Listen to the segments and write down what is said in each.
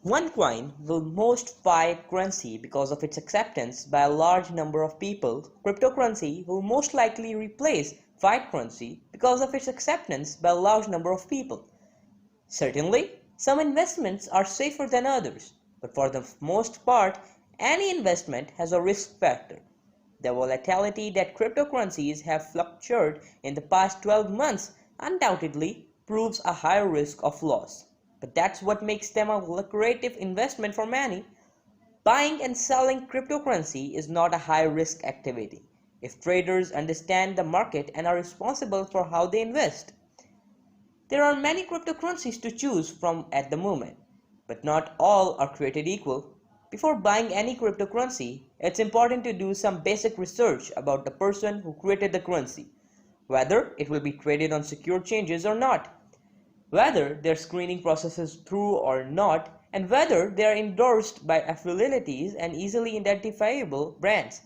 OneCoin will most fiat currency because of its acceptance by a large number of people. Cryptocurrency will most likely replace fiat currency because of its acceptance by a large number of people. Certainly, some investments are safer than others, but for the most part, any investment has a risk factor. The volatility that cryptocurrencies have fluctuated in the past 12 months undoubtedly proves a higher risk of loss. But that's what makes them a lucrative investment for many. Buying and selling cryptocurrency is not a high-risk activity if traders understand the market and are responsible for how they invest. There are many cryptocurrencies to choose from at the moment, but not all are created equal. Before buying any cryptocurrency, it's important to do some basic research about the person who created the currency, whether it will be traded on secure exchanges or not, whether their screening process is through or not, and whether they are endorsed by affiliates and easily identifiable brands.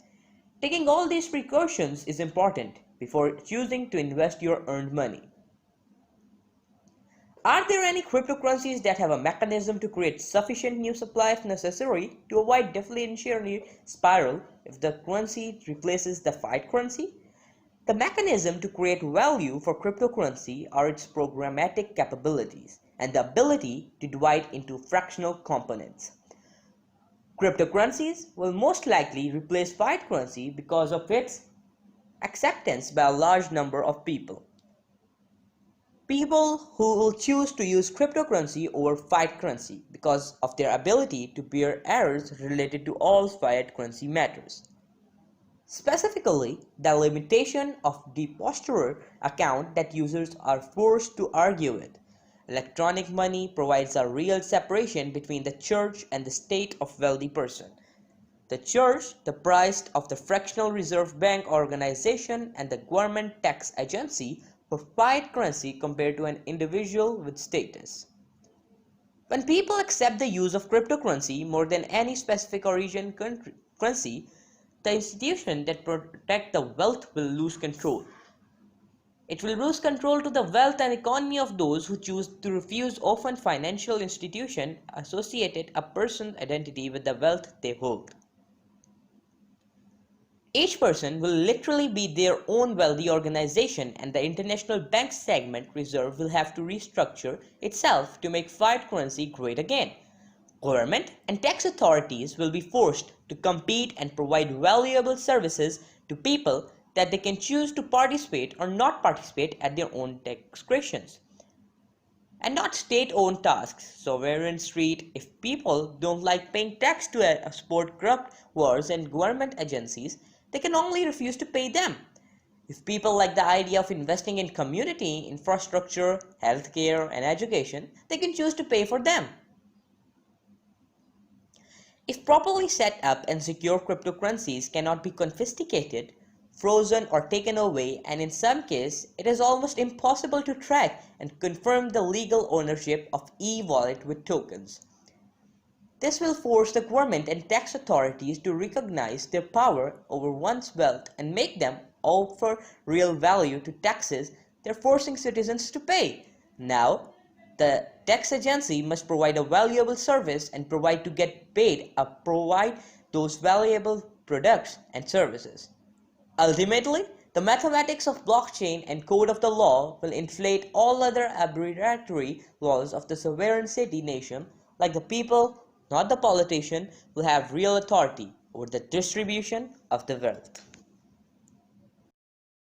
Taking all these precautions is important before choosing to invest your earned money. Are there any cryptocurrencies that have a mechanism to create sufficient new supply if necessary to avoid deflationary spiral if the currency replaces the fiat currency? The mechanism to create value for cryptocurrency are its programmatic capabilities and the ability to divide into fractional components. Cryptocurrencies will most likely replace fiat currency because of its acceptance by a large number of people. People who will choose to use cryptocurrency over fiat currency because of their ability to bear errors related to all fiat currency matters. Specifically, the limitation of depository account that users are forced to argue with. Electronic money provides a real separation between the church and the state of wealthy person. The church, the price of the fractional reserve bank organization, and the government tax agency for fiat currency compared to an individual with status. When people accept the use of cryptocurrency more than any specific origin currency, the institution that protect the wealth will lose control. It will lose control to the wealth and economy of those who choose to refuse often financial institution associated a person's identity with the wealth they hold. Each person will literally be their own wealthy organization, and the international bank segment reserve will have to restructure itself to make fiat currency great again. Government and tax authorities will be forced to compete and provide valuable services to people that they can choose to participate or not participate at their own discretions, and not state-owned tasks. Sovereign street, if people don't like paying tax to support corrupt wars and government agencies, they can only refuse to pay them. If people like the idea of investing in community infrastructure, healthcare, and education, they can choose to pay for them. If properly set up and secure, cryptocurrencies cannot be confiscated, frozen, or taken away, and in some cases, it is almost impossible to track and confirm the legal ownership of e-wallet with tokens. This will force the government and tax authorities to recognize their power over one's wealth and make them offer real value to taxes they're forcing citizens to pay. Now, the tax agency must provide a valuable service and provide to get paid provide those valuable products and services. Ultimately, the mathematics of blockchain and code of the law will inflate all other arbitrary laws of the sovereign city nation, like the people, not the politician, will have real authority over the distribution of the wealth.